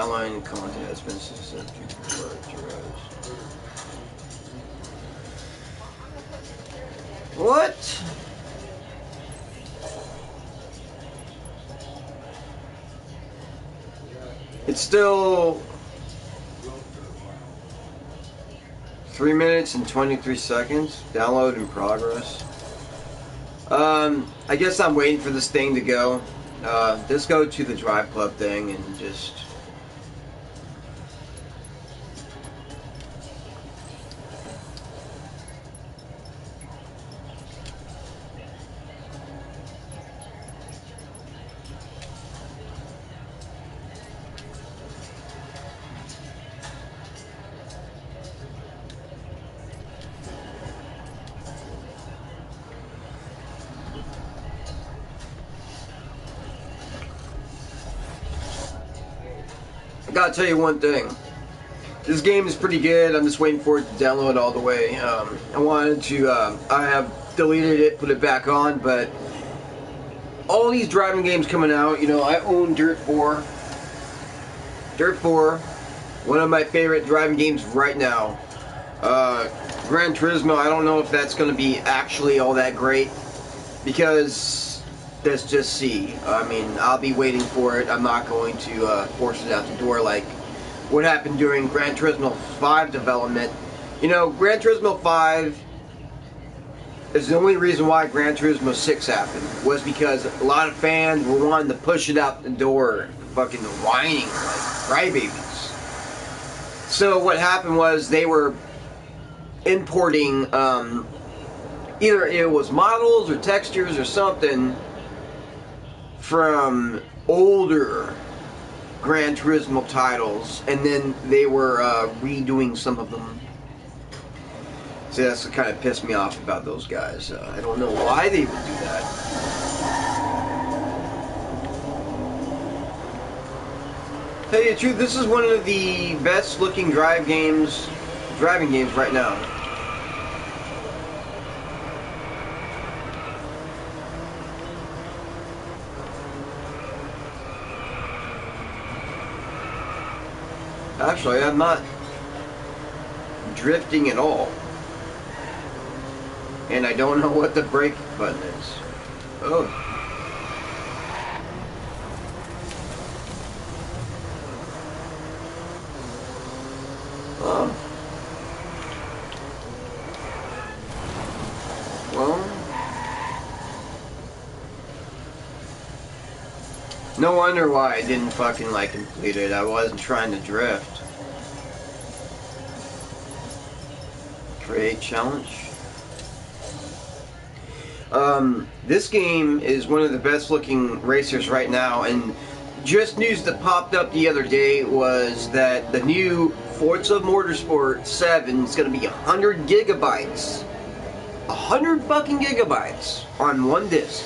Downloading content has been successfully characterized. What? It's still 3 minutes and 23 seconds. Download in progress. I guess I'm waiting for this thing to go. Just go to the Drive Club thing and just... I gotta tell you one thing. This game is pretty good. I'm just waiting for it to download all the way. I wanted to, I have deleted it, put it back on, but all these driving games coming out, you know, I own Dirt 4. Dirt 4, one of my favorite driving games right now. Gran Turismo, I don't know if that's going to be actually all that great, because let's just see. I mean, I'll be waiting for it. I'm not going to force it out the door like what happened during Gran Turismo 5 development. You know, Gran Turismo 5 is the only reason why Gran Turismo 6 happened, was because a lot of fans were wanting to push it out the door, fucking whining like crybabies. So what happened was they were importing, either it was models or textures or something from older Gran Turismo titles, and then they were redoing some of them. So that's what kind of pissed me off about those guys. I don't know why they would do that. Tell you the truth, this is one of the best looking driving games right now. Actually, I'm not drifting at all. And I don't know what the brake button is. Oh. Oh. Well. No wonder why I didn't fucking like complete it. I wasn't trying to drift. Create challenge. This game is one of the best looking racers right now, and just news that popped up the other day was that the new Forza Motorsport 7 is going to be 100 gigabytes. 100 fucking gigabytes on one disc.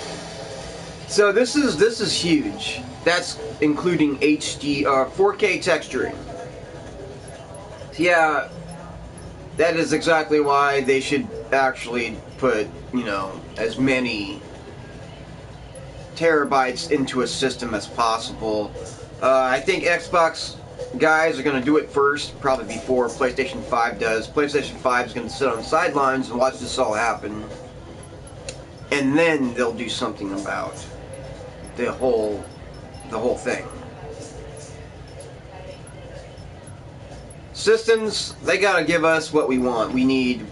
So this is huge. That's including HD 4K texturing. Yeah, that is exactly why they should actually put, you know, as many terabytes into a system as possible. I think Xbox guys are going to do it first, probably before PlayStation 5 does. PlayStation 5 is going to sit on the sidelines and watch this all happen, and then they'll do something about the whole thing. Systems, they gotta give us what we want. We need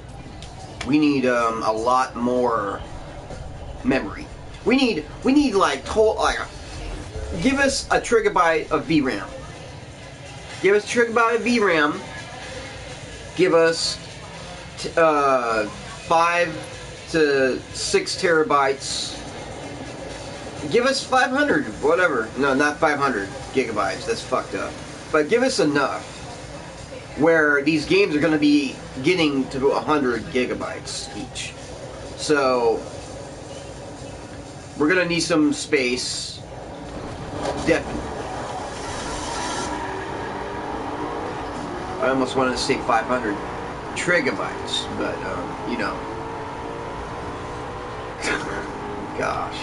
a lot more memory. We need like give us a gigabyte of VRAM. Give us a gigabyte of VRAM. Give us 5 to 6 terabytes. Give us 500, whatever. No, not 500 gigabytes. That's fucked up. But give us enough where these games are going to be getting to 100 gigabytes each. So we're going to need some space. Definitely. I almost wanted to say 500 trigabytes, but you know. Gosh.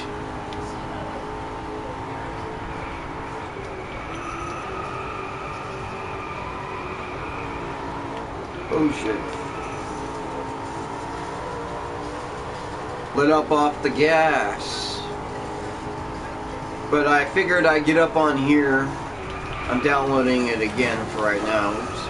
Oh shit. Let up off the gas. But I figured I'd get up on here. I'm downloading it again for right now. Oops.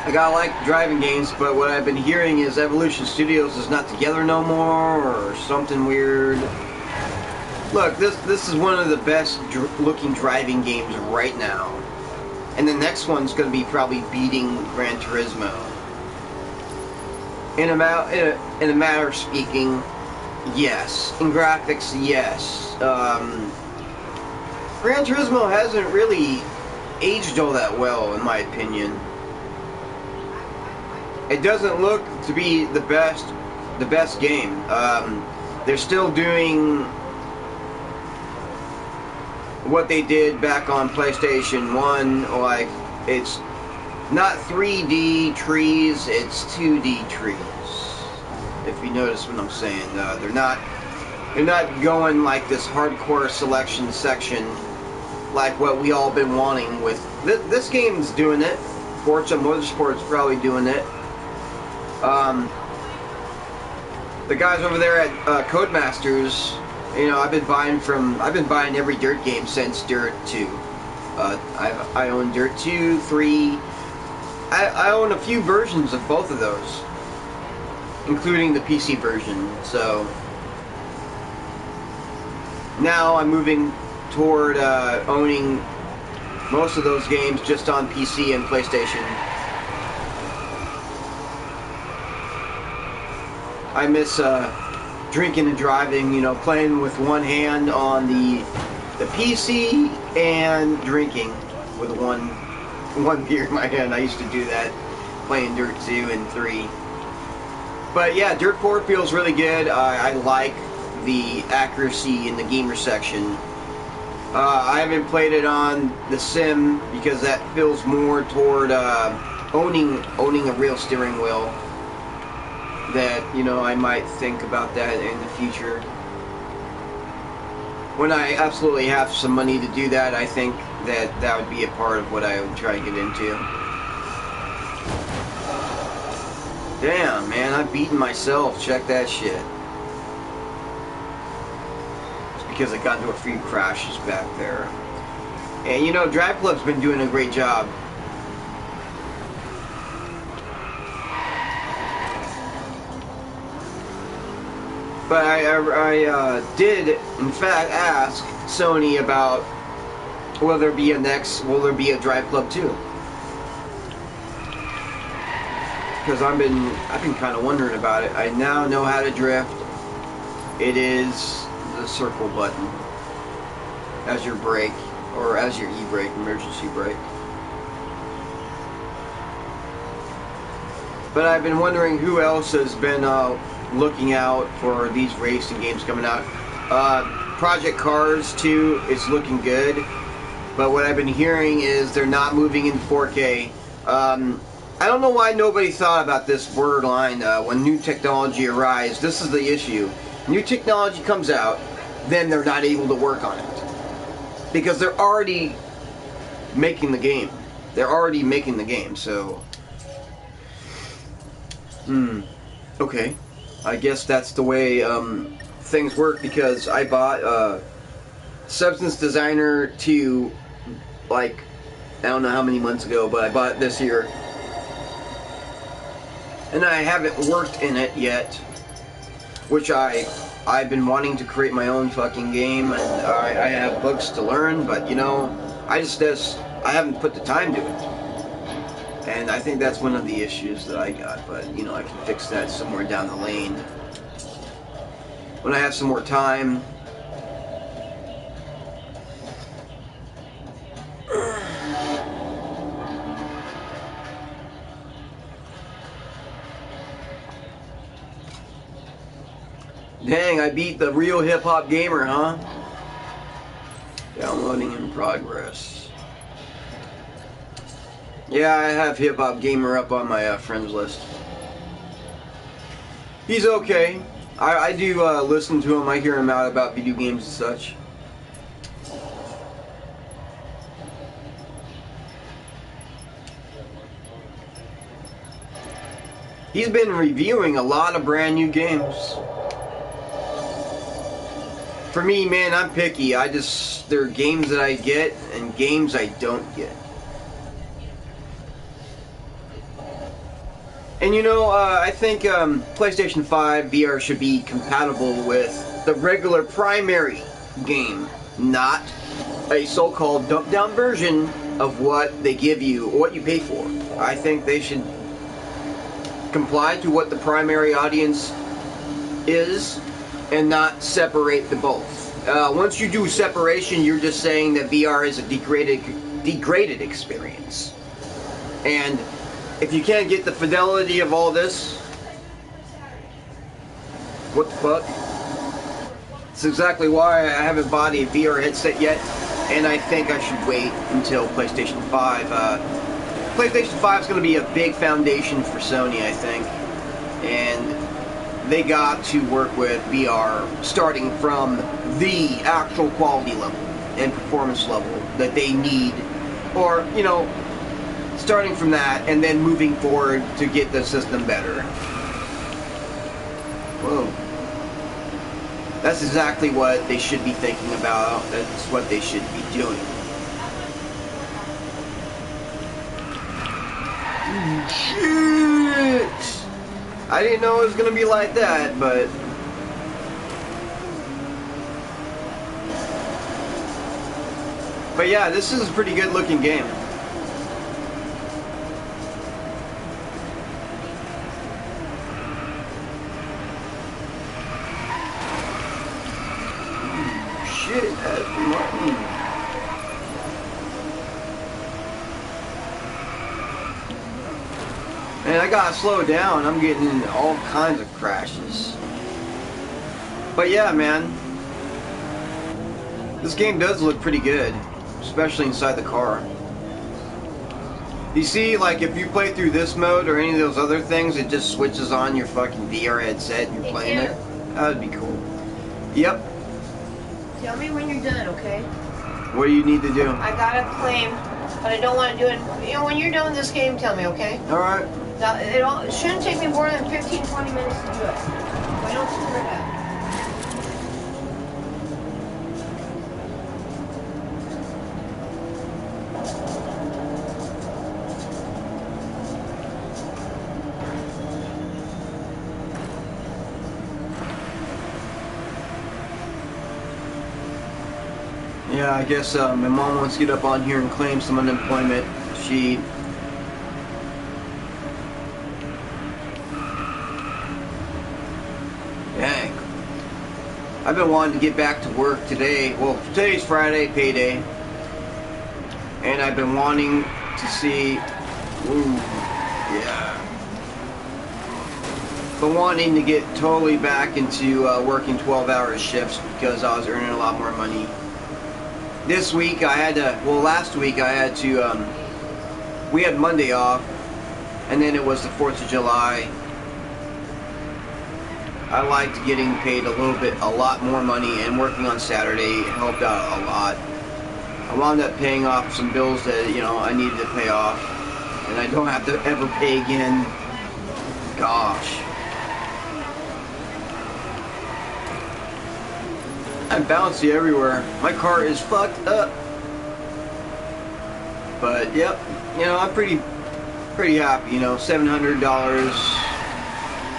I gotta like driving games, but what I've been hearing is Evolution Studios is not together no more, or something weird. Look, this is one of the best looking driving games right now. And the next one's going to be probably beating Gran Turismo. In a matter of speaking, yes. In graphics, yes. Gran Turismo hasn't really aged all that well, in my opinion. It doesn't look to be the best game. They're still doing what they did back on PlayStation 1, like, it's not 3D trees, it's 2D trees. If you notice what I'm saying, they're not going like this hardcore selection section like what we all been wanting with this game's doing it. Forza Motorsport's probably doing it. The guys over there at Codemasters, you know, I've been buying every Dirt game since Dirt 2. I own Dirt 2, 3. I own a few versions of both of those, including the PC version. So now I'm moving toward owning most of those games just on PC and PlayStation. I miss drinking and driving, you know, playing with one hand on the PC and drinking with one beer in my hand. I used to do that playing Dirt 2 and 3. But yeah, Dirt 4 feels really good. I like the accuracy in the gamer section. I haven't played it on the Sim because that feels more toward owning a real steering wheel. That, you know, I might think about that in the future. When I absolutely have some money to do that, I think that would be a part of what I would try to get into. Damn, man, I've beaten myself. Check that shit. It's because I got into a few crashes back there. And, you know, Drive Club's been doing a great job. But I did, in fact, ask Sony about will there be a Drive Club 2? Because I've been kind of wondering about it. I now know how to drift. It is the circle button as your brake, or as your e-brake, emergency brake. But I've been wondering who else has been looking out for these racing games coming out. Project Cars 2 is looking good, but what I've been hearing is they're not moving in 4K. I don't know why nobody thought about this borderline when new technology arrives. This is the issue. New technology comes out, then they're not able to work on it. Because they're already making the game. So... okay. I guess that's the way things work, because I bought Substance Designer 2, like, I don't know how many months ago, but I bought it this year. And I haven't worked in it yet, which I've been wanting to create my own fucking game, and I have books to learn, but, you know, I haven't put the time to it. And I think that's one of the issues that I got, but, you know, I can fix that somewhere down the lane. When I have some more time. Dang, I beat the real hip-hop gamer, huh? Downloading in progress. Yeah, I have Hip Hop Gamer up on my friends list. He's okay. I do listen to him. I hear him out about video games and such. He's been reviewing a lot of brand new games. For me, man, I'm picky. There are games that I get and games I don't get. And you know, I think PlayStation 5 VR should be compatible with the regular primary game, not a so-called dumped-down version of what they give you or what you pay for. I think they should comply to what the primary audience is and not separate the both. Once you do separation, you're just saying that VR is a degraded experience. And if you can't get the fidelity of all this, what the fuck? That's exactly why I haven't bought a VR headset yet, and I think I should wait until PlayStation 5. PlayStation 5 is going to be a big foundation for Sony, I think, and they got to work with VR starting from the actual quality level and performance level that they need, or, you know, starting from that and then moving forward to get the system better. Whoa. That's exactly what they should be thinking about. That's what they should be doing. Shit! I didn't know it was gonna be like that, but yeah, this is a pretty good looking game. Man, I gotta slow down. I'm getting into all kinds of crashes. But yeah, man, this game does look pretty good, especially inside the car. You see, like, if you play through this mode or any of those other things, it just switches on your fucking VR headset and you're playing it. That would be cool. Yep. Tell me when you're done, okay? What do you need to do? I got a claim, but I don't want to do it. You know, when you're done with this game, tell me, okay? Alright. Now, it shouldn't take me more than 15-20 minutes to do it. If I don't screw it up. Yeah, I guess my mom wants to get up on here and claim some unemployment. She... Dang. I've been wanting to get back to work today. Well, today's Friday, payday. And I've been wanting to see... Ooh, yeah. But wanting to get totally back into working 12-hour shifts because I was earning a lot more money. This week I had to, well, last week I had to, we had Monday off, and then it was the 4th of July. I liked getting paid a lot more money, and working on Saturday helped out a lot. I wound up paying off some bills that, you know, I needed to pay off, and I don't have to ever pay again. Gosh. I'm bouncy everywhere. My car is fucked up. But yep, you know, I'm pretty happy. You know, $700.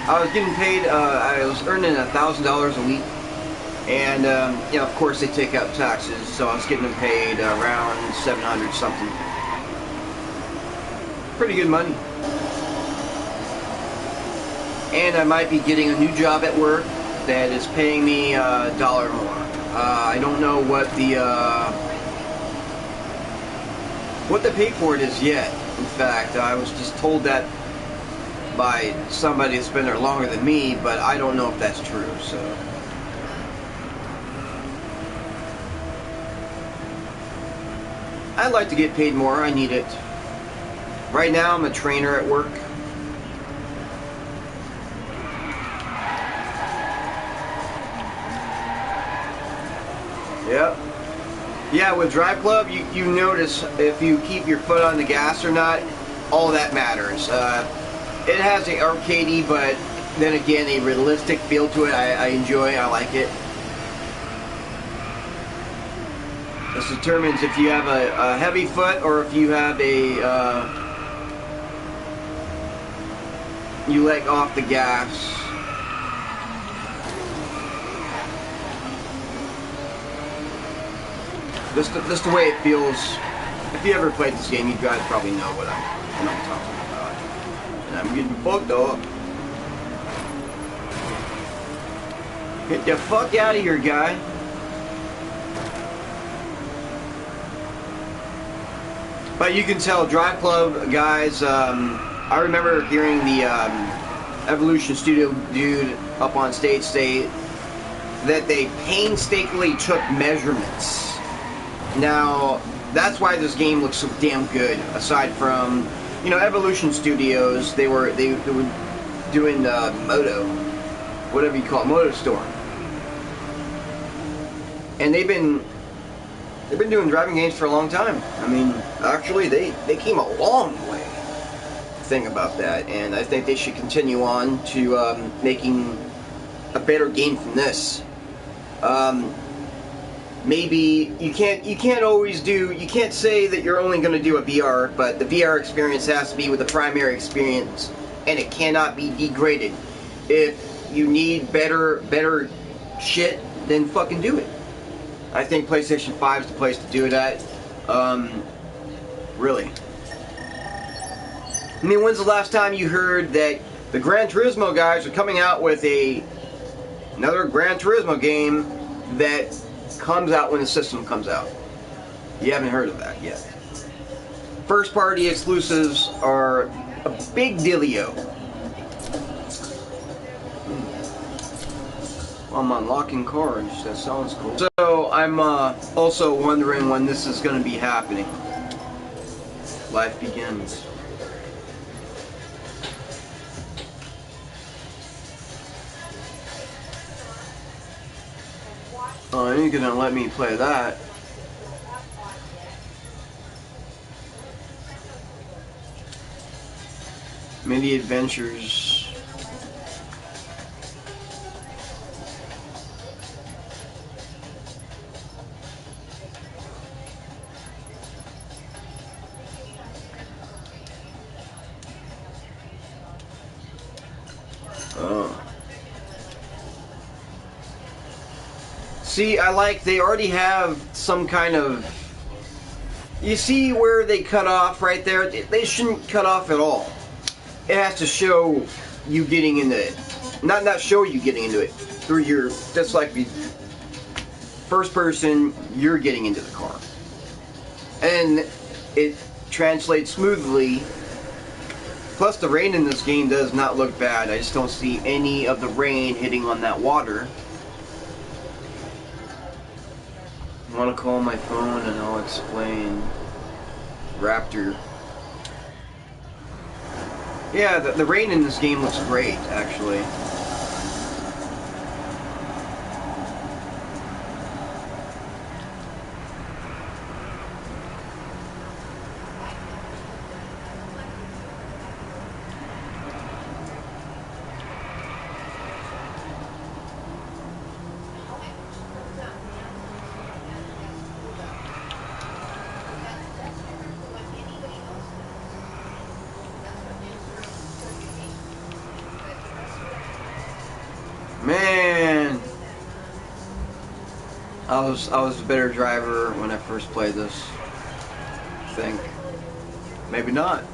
I was getting paid. I was earning $1,000 a week, and you know, of course, they take out taxes, so I was getting paid around 700 something. Pretty good money. And I might be getting a new job at work that is paying me $1 more. I don't know what the pay for it is yet. In fact, I was just told that by somebody that's been there longer than me, but I don't know if that's true. So I'd like to get paid more. I need it. Right now, I'm a trainer at work. Yep. Yeah, with Drive Club, you notice if you keep your foot on the gas or not, all that matters. It has an arcadey, but then again, a realistic feel to it. I enjoy. I like it. This determines if you have a heavy foot or if you have a you let off the gas. Just the way it feels. If you ever played this game, you guys probably know what I'm talking about. And I'm getting fucked up. Get the fuck out of here, guy. But you can tell, Drive Club guys, I remember hearing the Evolution Studio dude up on stage say that they painstakingly took measurements. Now, that's why this game looks so damn good. Aside from, you know, Evolution Studios, they were doing Moto, whatever you call it, Moto Storm, and they've been doing driving games for a long time. I mean, actually, they came a long way. Thing about that, and I think they should continue on to making a better game from this. Maybe you can't always do, you can't say that you're only going to do a VR, but the VR experience has to be with the primary experience, and it cannot be degraded. If you need better shit, then fucking do it. I think PlayStation 5 is the place to do it at. Really. I mean, when's the last time you heard that the Gran Turismo guys are coming out with another Gran Turismo game that comes out when the system comes out? You haven't heard of that yet. First party exclusives are a big dealio. I'm unlocking cars. That sounds cool. So I'm also wondering when this is going to be happening. Life begins. Oh, you're gonna let me play that. Mini Adventures. Oh. See, I like, they already have some kind of, you see where they cut off right there? They shouldn't cut off at all. It has to show you getting into it. Not show you getting into it. Through your, just like the first person, you're getting into the car. And it translates smoothly. Plus the rain in this game does not look bad. I just don't see any of the rain hitting on that water. I want to call my phone and I'll explain. Raptor. Yeah, the rain in this game looks great, actually. Man, I was a better driver when I first played this. I think. Maybe not.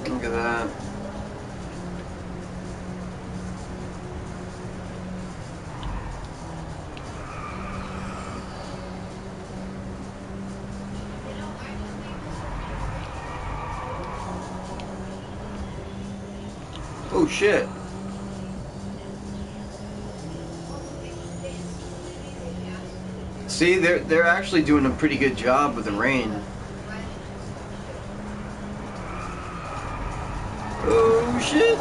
Look at that. Oh shit. See, they're actually doing a pretty good job with the rain. Oh shit.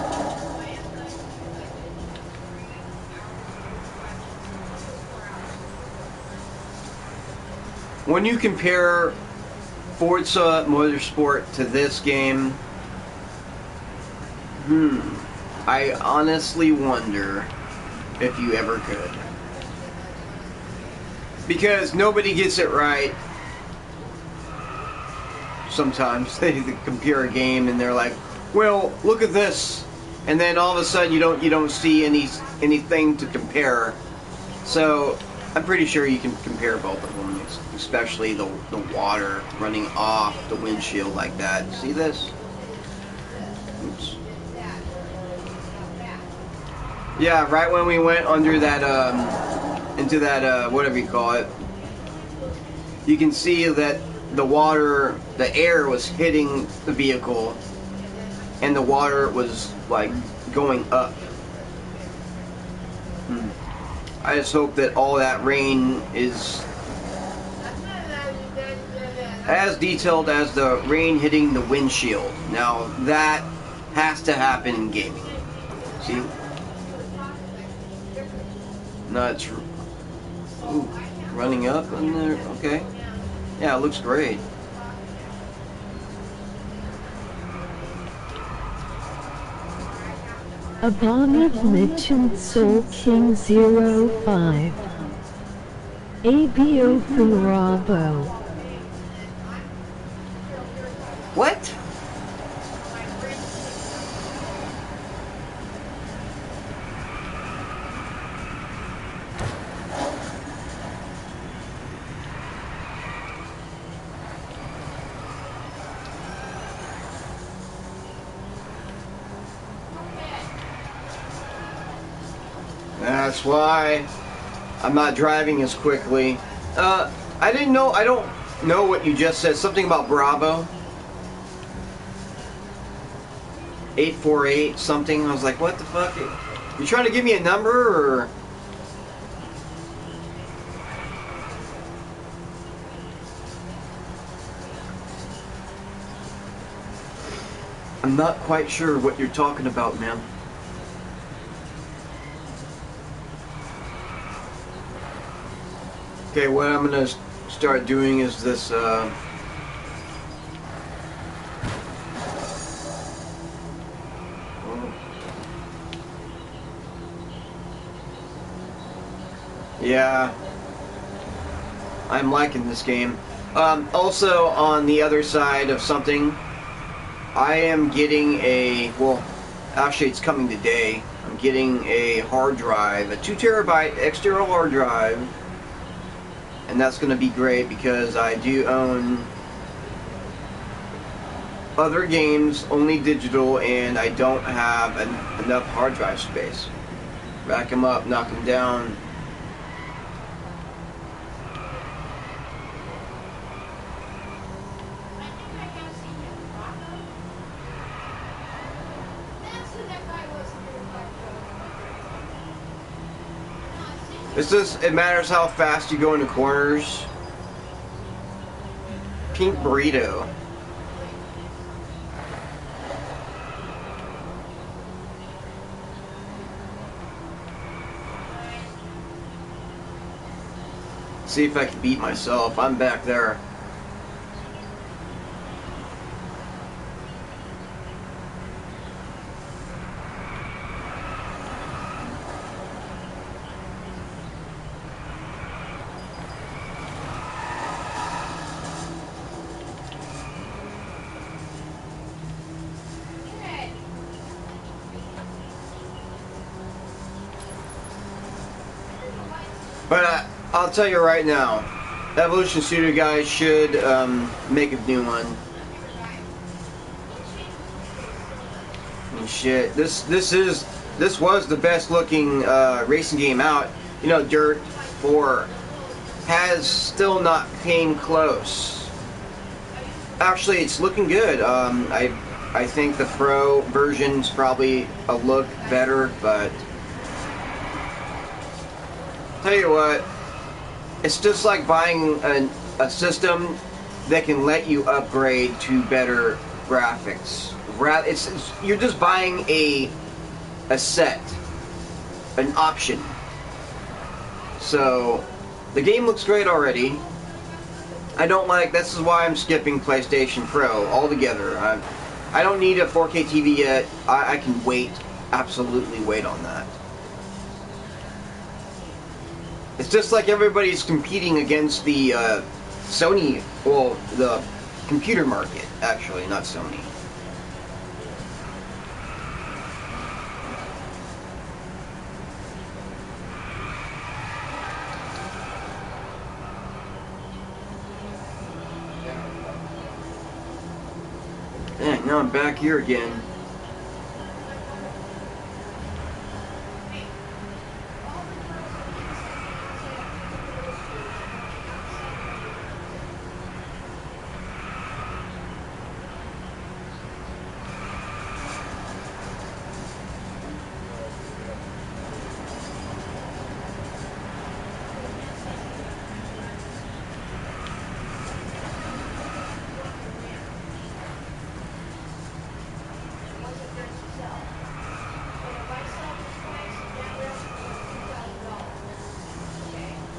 when you compare Forza Motorsport to this game, I honestly wonder if you ever could. Because nobody gets it right. Sometimes they compare a game and they're like, well, look at this. And then all of a sudden you don't see anything to compare. So I'm pretty sure you can compare both of them, especially the water running off the windshield like that. See this? Oops. Yeah, right when we went under that, into that, whatever you call it, you can see that the water, the air was hitting the vehicle, and the water was, like, going up. I just hope that all that rain is as detailed as the rain hitting the windshield. Now, that has to happen in gaming. See? No, it's running up in there. Okay. Yeah, it looks great. Abhanav Mitchin Soul King 05 ABO Bravo. What? That's why I'm not driving as quickly. I don't know what you just said. Something about Bravo. 848 something. I was like, what the fuck? You trying to give me a number or? I'm not quite sure what you're talking about, man. Okay, what I'm gonna start doing is this, yeah, I'm liking this game. Also, on the other side of something, I am getting a, well, actually it's coming today, I'm getting a hard drive, a 2 terabyte external hard drive. And that's going to be great because I do own other games, only digital, and I don't have enough hard drive space. Rack them up, knock them down. It matters how fast you go into corners. Pink burrito. See if I can beat myself. I'm back there. But I'll tell you right now, Evolution Studio guys should make a new one. And shit, this was the best looking racing game out. You know, Dirt 4 has still not came close. Actually, it's looking good. I think the Pro version's probably a look better, but tell you what, it's just like buying a system that can let you upgrade to better graphics. You're just buying a set, an option. So the game looks great already. I don't like. This is why I'm skipping PlayStation Pro altogether. I don't need a 4K TV yet. I can wait. Absolutely wait on that. It's just like everybody's competing against the Sony, well, the computer market, actually, not Sony. Dang, now I'm back here again.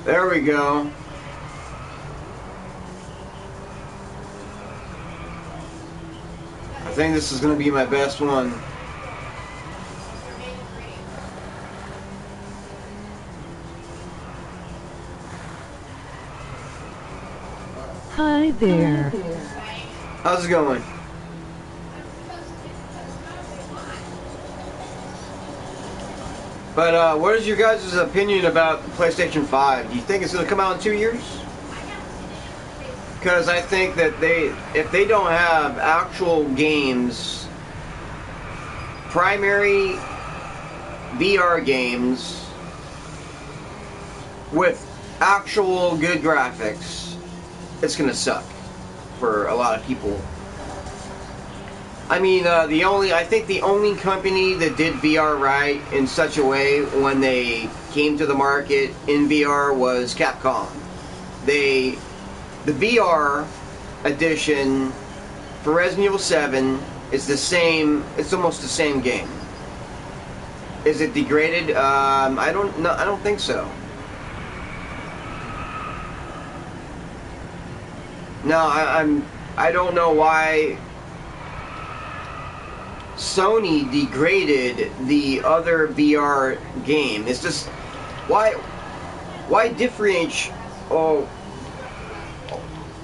There we go. I think this is going to be my best one. Hi there. How's it going? But what is your guys' opinion about the PlayStation 5? Do you think it's going to come out in 2 years? Because I think that if they don't have actual games, primary VR games with actual good graphics, it's going to suck for a lot of people. I mean, I think the only company that did VR right in such a way when they came to the market in VR was Capcom. The VR edition for Resident Evil 7 is the same. It's almost the same game. Is it degraded? I don't know. I don't think so. No, I don't know why Sony degraded the other VR game. It's just why differentiate? Oh,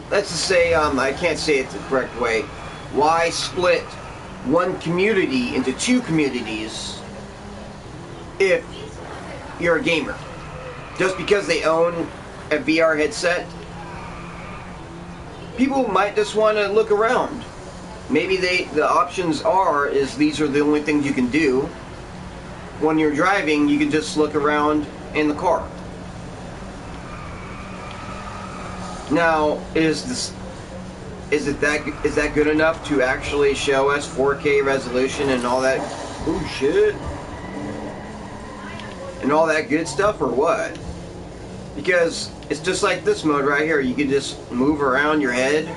let's just say I can't say it the correct way. Why split one community into two communities if you're a gamer? Just because they own a VR headset, people might just want to look around. Maybe the options is these are the only things you can do. When you're driving, you can just look around in the car. Now, is that good enough to actually show us 4K resolution and all that? Oh shit! And all that good stuff, or what? Because it's just like this mode right here. You can just move around your head.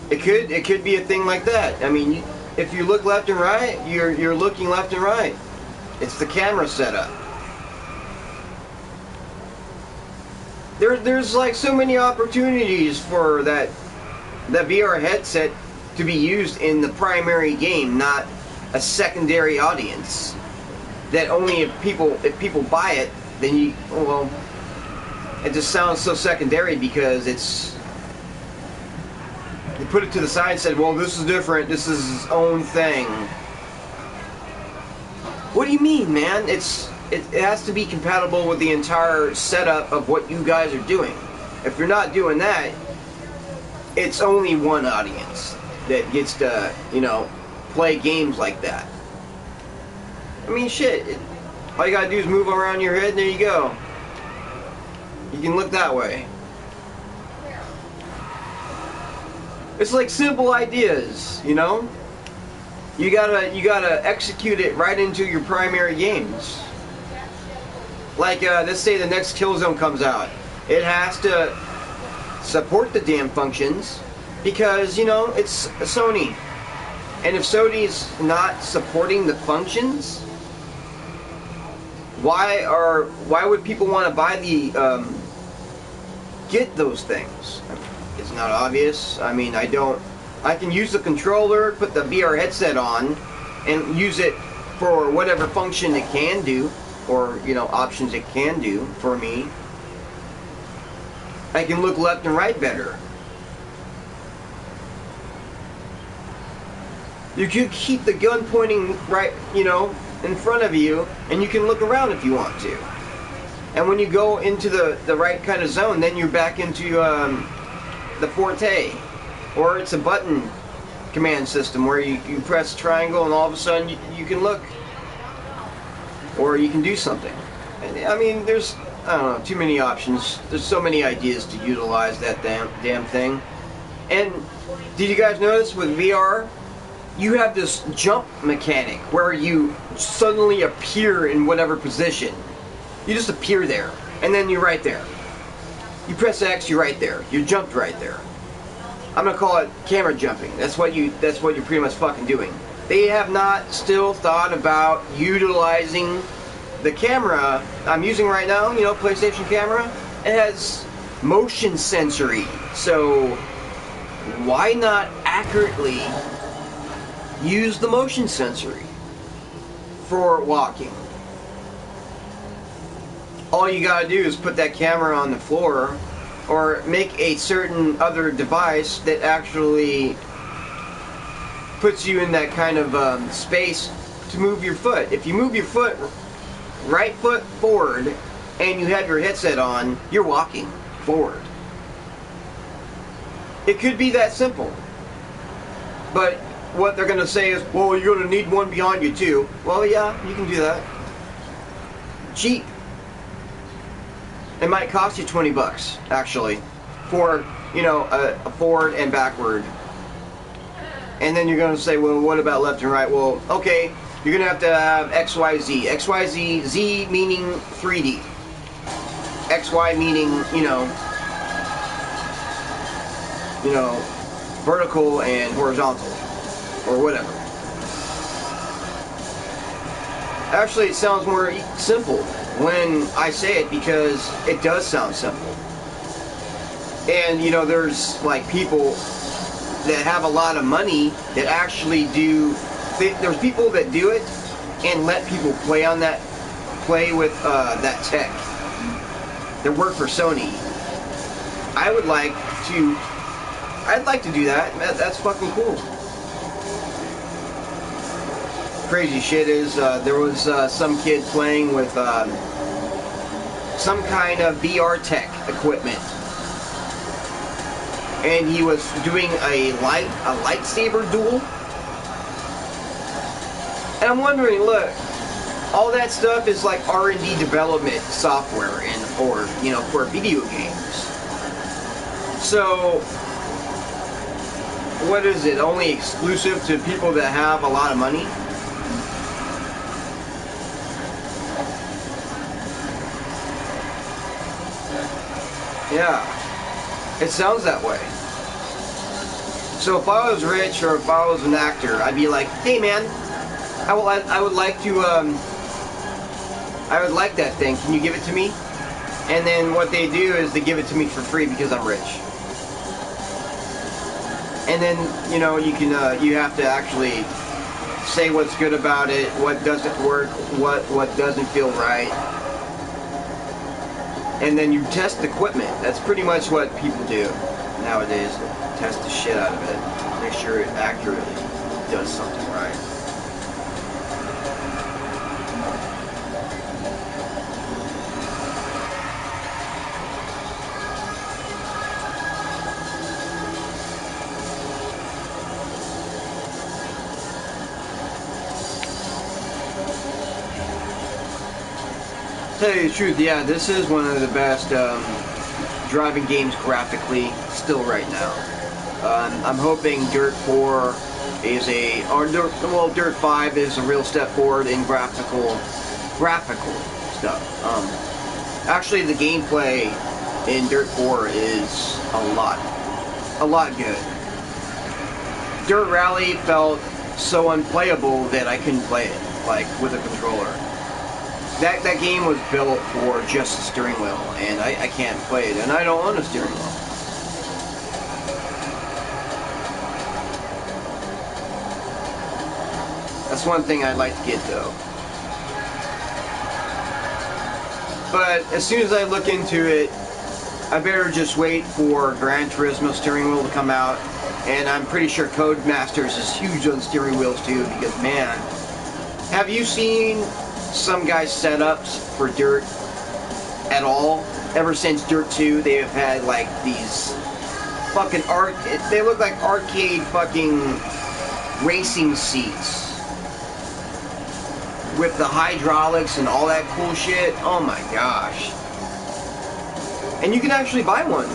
It could be a thing like that. I mean, if you look left and right, you're looking left and right. It's the camera setup. There's like so many opportunities for that VR headset to be used in the primary game, not a secondary audience. That only if people buy it, then well, it just sounds so secondary because you put it to the side and said, well, this is different, this is its own thing. What do you mean, man? It has to be compatible with the entire setup of what you guys are doing. If you're not doing that, it's only one audience that gets to, play games like that. I mean, shit. All you gotta do is move around your head and there you go. You can look that way. It's like simple ideas, You gotta execute it right into your primary games. Like, let's say the next Killzone comes out. It has to support the damn functions because, it's Sony. And if Sony's not supporting the functions, why would people want to buy get those things. It's not obvious. I mean, I can use the controller, put the VR headset on, and use it for whatever function it can do, or, you know, options it can do for me. I can look left and right better. You can keep the gun pointing right, you know, in front of you, and you can look around if you want to. And when you go into the right kind of zone, then you're back into the Forte. Or it's a button command system where you press triangle and all of a sudden you can look. Or you can do something. I mean, there's, I don't know, too many options. There's so many ideas to utilize that damn thing. And did you guys notice with VR? You have this jump mechanic where you suddenly appear in whatever position. You just appear there, and then you're right there. You press X, you're right there. You jumped right there. I'm gonna call it camera jumping. That's what you're pretty much fucking doing. They have not still thought about utilizing the camera I'm using right now, you know, PlayStation camera. It has motion sensory. So why not accurately use the motion sensory for walking? All you gotta do is put that camera on the floor, or make a certain other device that actually puts you in that kind of space to move your foot. If you move your foot, right foot forward, and you have your headset on, you're walking forward. It could be that simple. But what they're going to say is, well, you're going to need one behind you too. Well, yeah, you can do that. Cheap. It might cost you 20 bucks, actually, for, you know, a forward and backward. And then you're going to say, well, what about left and right? Well, okay, you're going to have XYZ. XYZ, Z meaning 3D. XY meaning, you know, vertical and horizontal, or whatever. Actually, it sounds more simple when I say it, because it does sound simple. And, you know, there's like people that have a lot of money that actually do, there's people that do it and let people play on that, play with that tech that work for Sony. I'd like to do that. That's fucking cool. Crazy shit is, there was some kid playing with some kind of VR tech equipment, and he was doing a lightsaber duel. And I'm wondering, look, all that stuff is like R&D development software for video games. So what is it? Only exclusive to people that have a lot of money? Yeah, it sounds that way. So if I was rich, or if I was an actor, I'd be like, hey man, I would like that thing. Can you give it to me? And then what they do is they give it to me for free because I'm rich. And then, you know, you can you have to actually say what's good about it, what doesn't work, what doesn't feel right. And then you test equipment. That's pretty much what people do nowadays. Test the shit out of it. Make sure it accurately does something right. Tell you the truth, yeah, this is one of the best driving games graphically still right now. I'm hoping Dirt 4 is Dirt 5 is a real step forward in graphical stuff. Actually, the gameplay in Dirt 4 is a lot good. Dirt Rally felt so unplayable that I couldn't play it, like, with a controller. that game was built for just a steering wheel, and I can't play it, and I don't own a steering wheel. That's one thing I'd like to get though. But as soon as I look into it, I better just wait for Gran Turismo steering wheel to come out. And I'm pretty sure Codemasters is huge on steering wheels too, because man, have you seen some guys' setups for Dirt at all? Ever since Dirt 2, they have had like these fucking they look like arcade fucking racing seats with the hydraulics and all that cool shit. Oh my gosh. And you can actually buy one.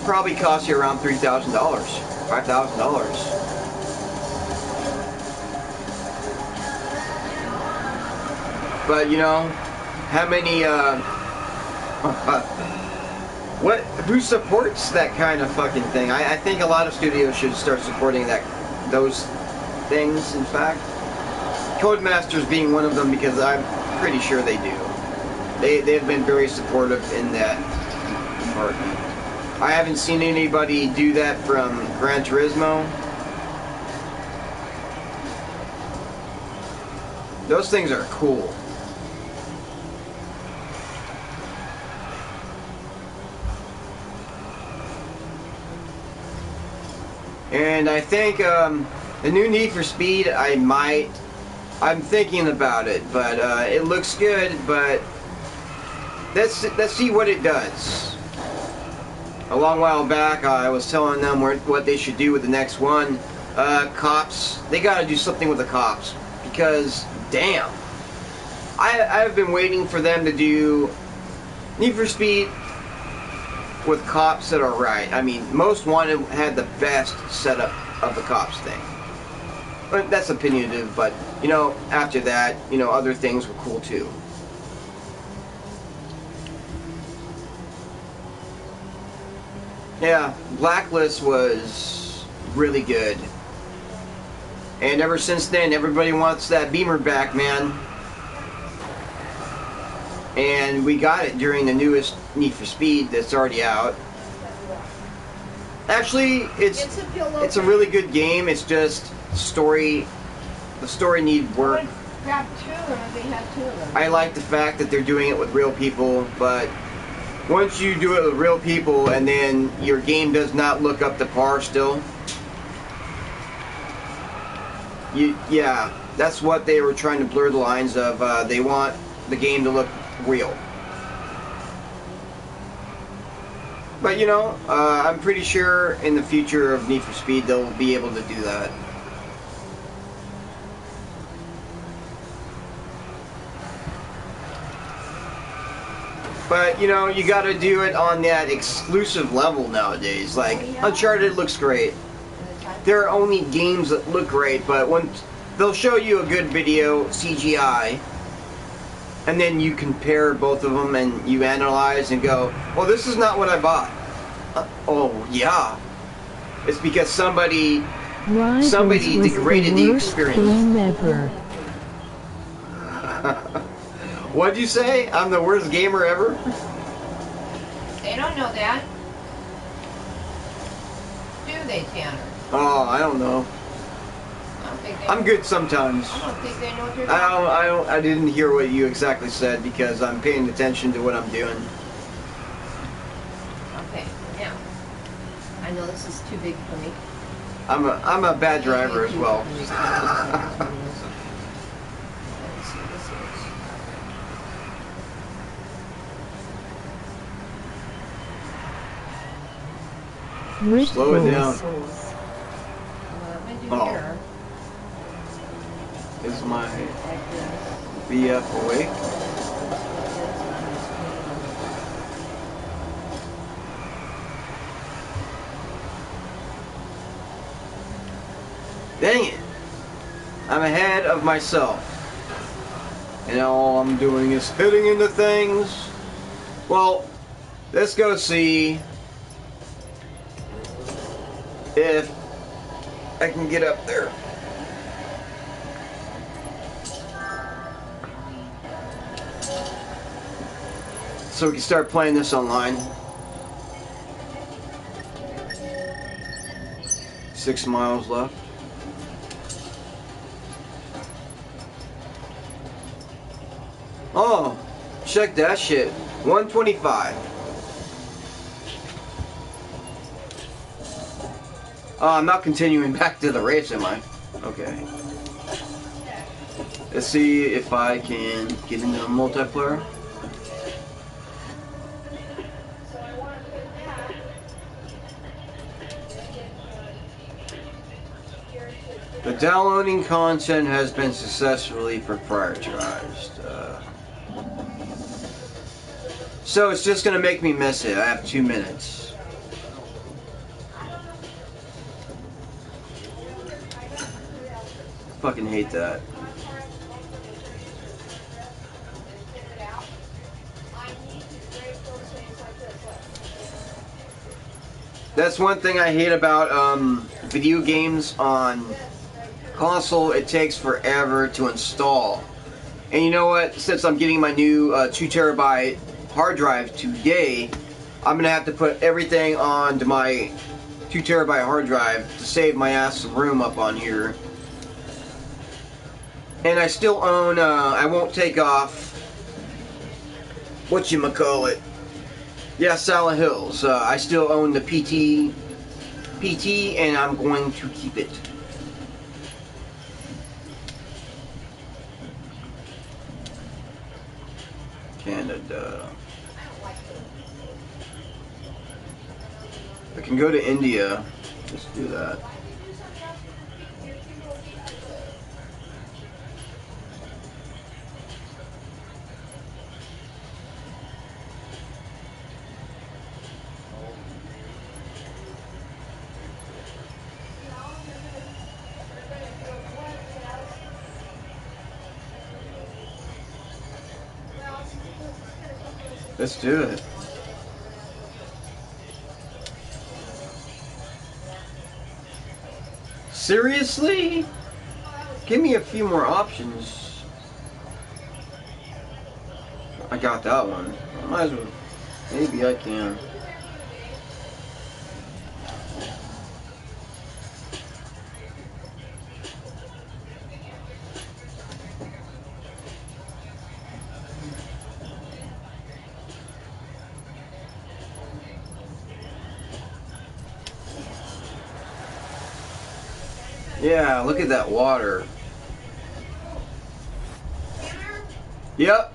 Probably costs you around $3,000, $5,000. But you know, how many who supports that kind of fucking thing? I think a lot of studios should start supporting those things, in fact. Codemasters being one of them, because I'm pretty sure they do. They've been very supportive in that department. I haven't seen anybody do that from Gran Turismo. Those things are cool. And I think the new Need for Speed, I'm thinking about it, but it looks good, but let's see what it does. A long while back, I was telling them what they should do with the next one. Cops, they gotta do something with the cops, because damn, I've been waiting for them to do Need for Speed with cops that are right. I mean, Most Wanted had the best setup of the cops thing. But that's opinionative, but you know, after that, you know, other things were cool too. Yeah, Blacklist was really good. And ever since then, everybody wants that Beamer back, man. And we got it during the newest Need for Speed that's already out. Actually, it's a really good game. It's just the story needs work. Grab two, and they have two of them. I like the fact that they're doing it with real people, but once you do it with real people and then your game does not look up to par still, yeah, that's what they were trying to blur the lines of. They want the game to look real. But you know, I'm pretty sure in the future of Need for Speed they'll be able to do that. But you know, you gotta do it on that exclusive level nowadays. Like, Uncharted looks great. There are only games that look great, but when they'll show you a good video, CGI, and then you compare both of them and you analyze and go, well, this is not what I bought. Oh, yeah. It's because somebody degraded the experience. What'd you say? I'm the worst gamer ever? They don't know that. Do they, Tanner? Oh, I don't know. I don't think they I'm good sometimes. I don't think they know what you're talking about. I didn't hear what you exactly said because I'm paying attention to what I'm doing. Okay, now. I know this is too big for me. I'm a bad driver as well. Slow it down. Oh. Is my BF awake? Dang it! I'm ahead of myself. And all I'm doing is hitting into things. Well, let's go see if I can get up there. so we can start playing this online. 6 miles left. Oh, check that shit. 125. Oh, I'm not continuing back to the race, am I? Okay. Let's see if I can get into the multiplayer. The downloading content has been successfully proprietarized. So it's just gonna make me miss it. I have 2 minutes. Fucking hate that. That's one thing I hate about video games on console. It takes forever to install. And you know what? Since I'm getting my new 2 terabyte hard drive today, I'm gonna have to put everything onto my 2 terabyte hard drive to save my ass some room up on here. And I still own, I won't take off, whatchamacallit, yeah, Silent Hills. I still own the PT, and I'm going to keep it. Canada. I can go to India. Let's do that. Let's do it. Seriously? Give me a few more options. I got that one. I might as well. Maybe I can. Yeah, look at that water. Yep.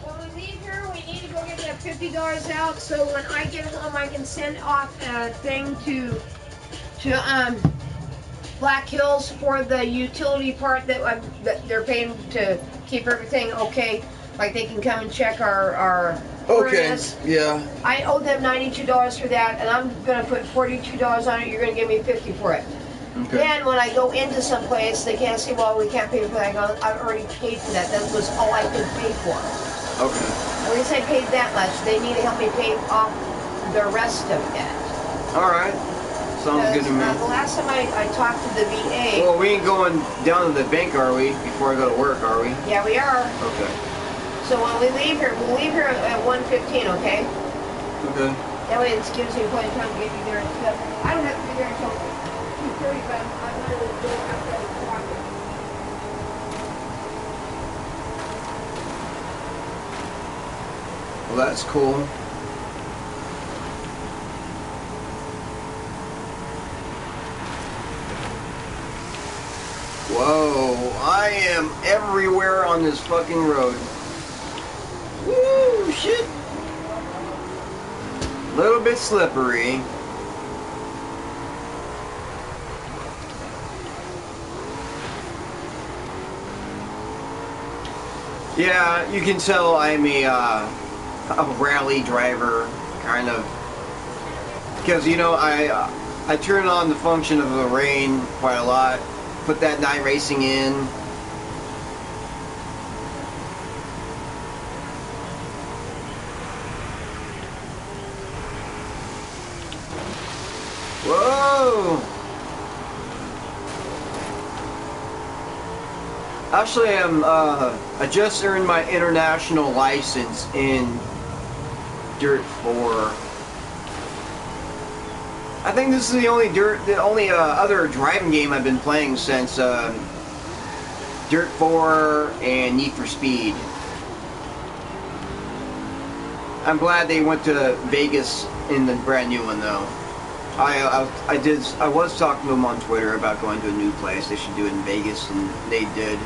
When we leave here, we need to go get that $50 out so when I get home, I can send off a thing to Black Hills for the utility part that they're paying to keep everything okay. Like they can come and check our Okay. furnace. Yeah. I owe them $92 for that, and I'm gonna put $42 on it. You're gonna give me $50 for it. Okay. Then when I go into some place, they can't say, well, we can't pay for that. I go, I've already paid for that. That was all I could pay for. Okay. At least I paid that much. They need to help me pay off the rest of it. All right. Sounds good to me. The last time I talked to the VA. Well, we ain't going down to the bank, are we? Before I go to work, are we? Yeah, we are. Okay. So when we leave here, we'll leave here at 1:15, okay? Okay. That way it gives me plenty of time to get you there and stuff. I don't have to be there until 2:30, but I'm going to go after I walk. Well, that's cool. Whoa, I am everywhere on this fucking road. Woo, shit. Little bit slippery. Yeah, you can tell I'm a rally driver, kind of. Because, you know, I turn on the function of the rain quite a lot. Put that night racing in. Whoa! Actually, I just earned my international license in Dirt 4. I think this is the only other driving game I've been playing since Dirt 4 and Need for Speed. I'm glad they went to Vegas in the brand new one though. I was talking to them on Twitter about going to a new place. They should do it in Vegas, and they did.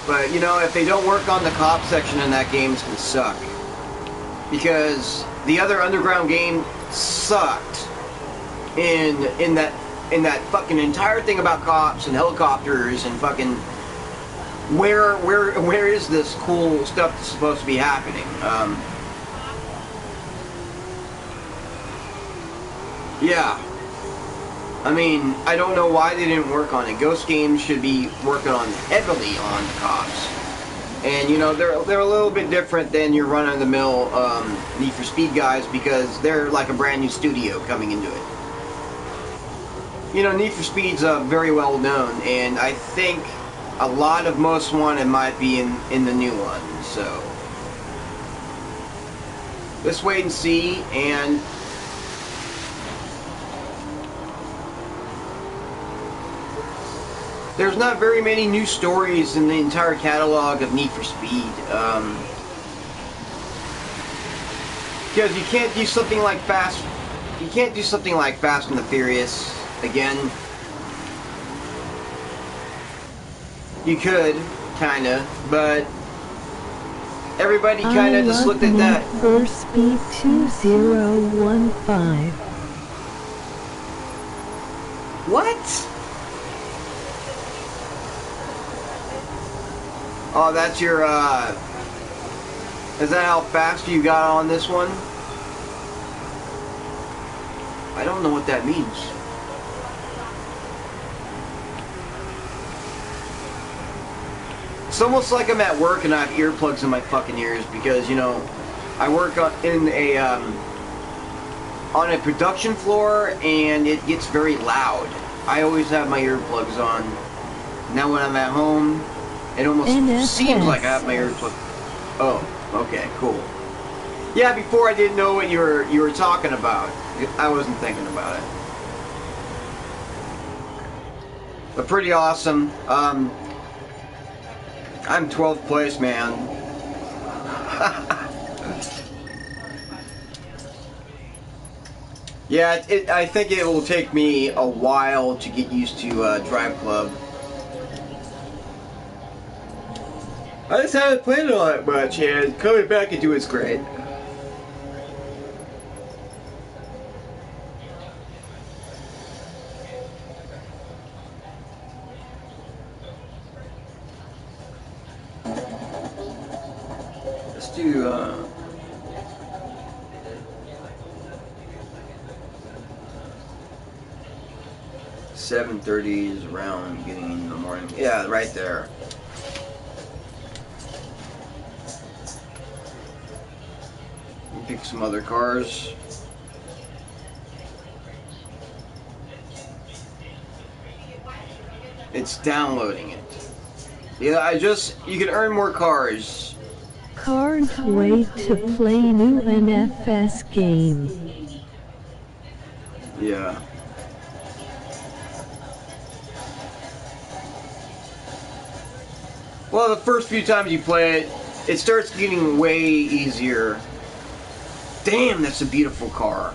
But you know, if they don't work on the cop section in that game, it's gonna suck. Because the other Underground game sucked in that fucking entire thing about cops and helicopters and fucking where is this cool stuff that's supposed to be happening? Yeah. I mean, I don't know why they didn't work on it. Ghost Games should be working on heavily on cops. And you know, they're a little bit different than your run-of-the-mill Need for Speed guys, because they're like a brand new studio coming into it. You know, Need for Speed's very well known, and I think a lot of Most Wanted might be in the new one. So let's wait and see. And there's not very many new stories in the entire catalog of Need for Speed. Because you can't do something like Fast and the Furious again. You could, kinda, but everybody kinda just looked at that. For Speed 2015. What? Oh, that's your, is that how fast you got on this one? I don't know what that means. It's almost like I'm at work and I have earplugs in my fucking ears because, you know, I work on a production floor and it gets very loud. I always have my earplugs on. Now when I'm at home, it almost seems like I have my earplugs. Oh, okay, cool. Yeah, before I didn't know what you were talking about. I wasn't thinking about it. But pretty awesome. I'm 12th place, man. Yeah, I think it will take me a while to get used to Drive Club. I just haven't played it all that much, and coming back into it's great. Let's do 7:30 is around getting in the morning. Yeah, right there. Pick some other cars. It's downloading it. Yeah, you can earn more cars. Can't wait to play new NFS game. Yeah. Well, the first few times you play it, it starts getting way easier. Damn, that's a beautiful car.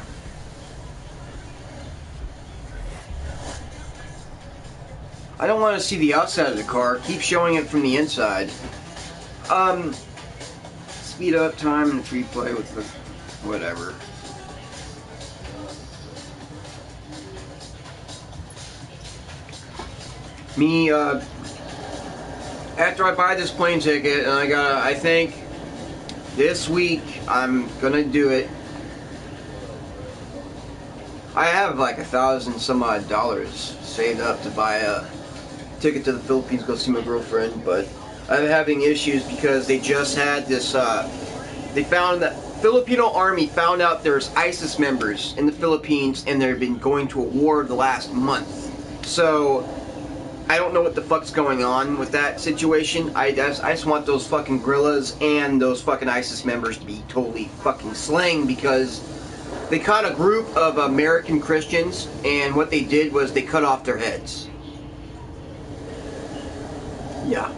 I don't want to see the outside of the car. Keep showing it from the inside. Speed up time and free play with the whatever. Me, after I buy this plane ticket, and I think this week I'm gonna do it. I have like $1,000 some odd saved up to buy a ticket to the Philippines, go see my girlfriend, but I'm having issues because they just had this, they found that Filipino army found out there's ISIS members in the Philippines and they've been going to a war the last month. So I don't know what the fuck's going on with that situation. I just want those fucking guerrillas and those fucking ISIS members to be totally fucking slain, because they caught a group of American Christians, and what they did was they cut off their heads. Yeah.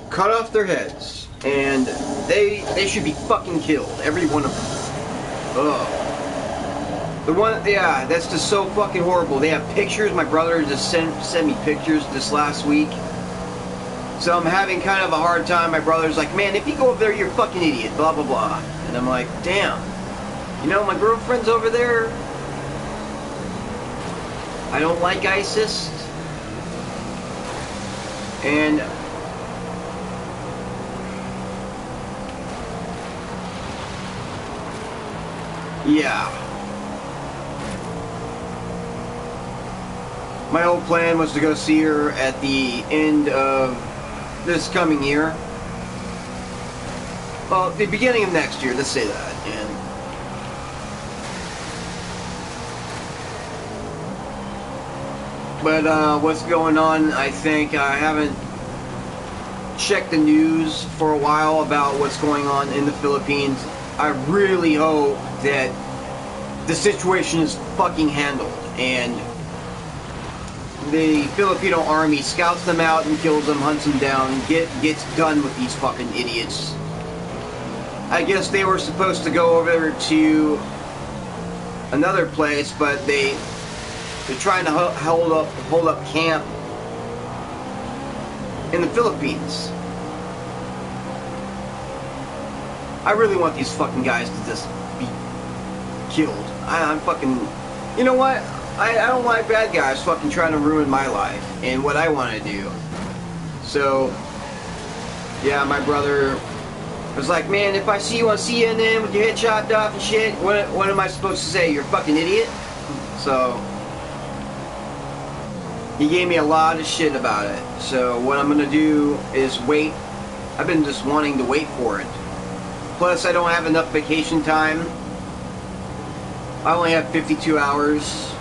Cut off their heads. And they should be fucking killed. Every one of them. Ugh. The one, yeah, that's just so fucking horrible. They have pictures. My brother just sent me pictures this last week. So I'm having kind of a hard time. My brother's like, man, if you go over there, you're a fucking idiot, blah, blah, blah. And I'm like, damn. You know, my girlfriend's over there. I don't like ISIS. And yeah. My whole plan was to go see her at the end of this coming year. Well, the beginning of next year, let's say that. But what's going on, I think I haven't checked the news for a while about what's going on in the Philippines. I really hope that the situation is fucking handled and the Filipino army scouts them out and kills them, hunts them down, and gets done with these fucking idiots. I guess they were supposed to go over to another place, but they're trying to hold up camp in the Philippines. I really want these fucking guys to just be killed. I'm fucking... You know what? I don't like bad guys fucking trying to ruin my life and what I want to do. So, yeah, my brother was like, man, if I see you on CNN with your head chopped off and shit, what am I supposed to say? You're a fucking idiot? So, he gave me a lot of shit about it. So, what I'm going to do is wait. I've been just wanting to wait for it. Plus, I don't have enough vacation time. I only have 52 hours.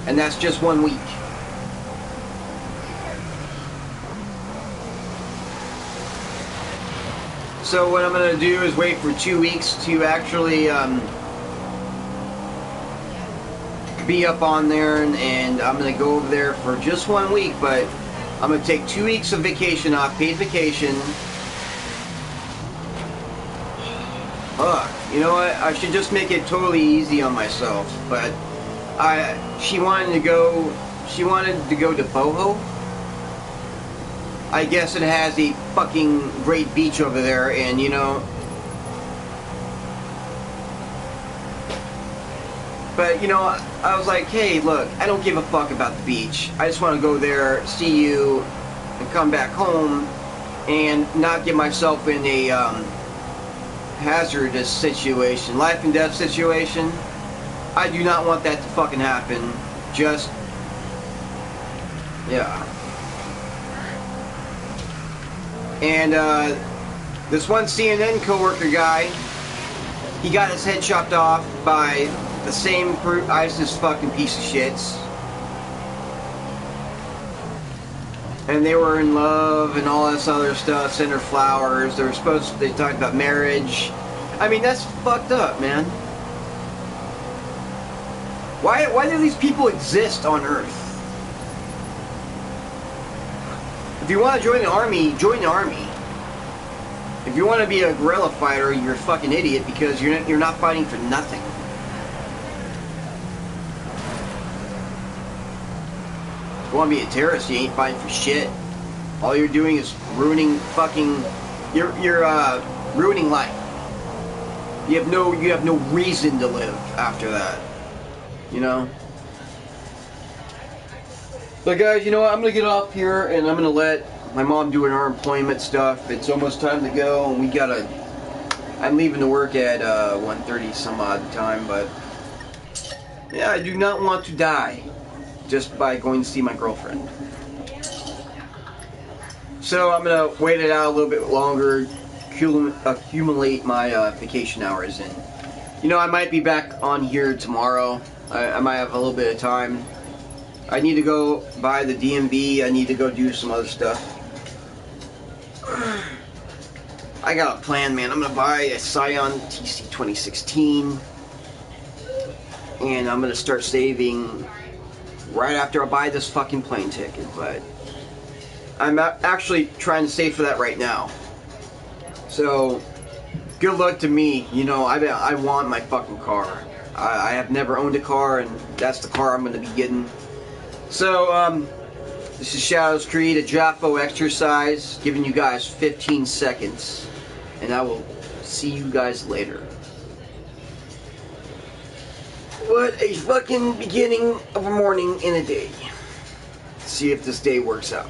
And that's just 1 week. So what I'm going to do is wait for 2 weeks to actually be up on there, and I'm going to go over there for just 1 week, but I'm going to take 2 weeks of vacation off, paid vacation. You know what? I should just make it totally easy on myself, but she wanted to go to Boho. I guess it has a fucking great beach over there, and you know. But you know, I was like, hey, look, I don't give a fuck about the beach. I just want to go there, see you, and come back home, and not get myself in a hazardous situation, life and death situation. I do not want that to fucking happen. Just, yeah. And this one CNN coworker guy, he got his head chopped off by the same ISIS fucking piece of shits. And they were in love and all this other stuff, sent her flowers. They talked about marriage. I mean, that's fucked up, man. Why do these people exist on Earth? If you want to join the army, join the army. If you want to be a guerrilla fighter, you're a fucking idiot because you're not fighting for nothing. If you want to be a terrorist, you ain't fighting for shit. All you're doing is ruining fucking... You're ruining life. You have no reason to live after that. You know? But guys, you know what? I'm going to get off here and I'm going to let my mom do her employment stuff. It's almost time to go, and I'm leaving to work at 1:30 some odd time, but yeah, I do not want to die just by going to see my girlfriend. So I'm going to wait it out a little bit longer, accumulate my vacation hours, and you know, I might be back on here tomorrow. I might have a little bit of time. I need to go buy the DMV. I need to go do some other stuff. I got a plan, man. I'm gonna buy a Scion TC 2016, and I'm gonna start saving right after I buy this fucking plane ticket. But I'm actually trying to save for that right now. So good luck to me. You know, I want my fucking car. I have never owned a car, and that's the car I'm gonna be getting. So this is ShadowsCreed, a Jaffo exercise, giving you guys 15 seconds. And I will see you guys later. What a fucking beginning of a morning in a day. See if this day works out.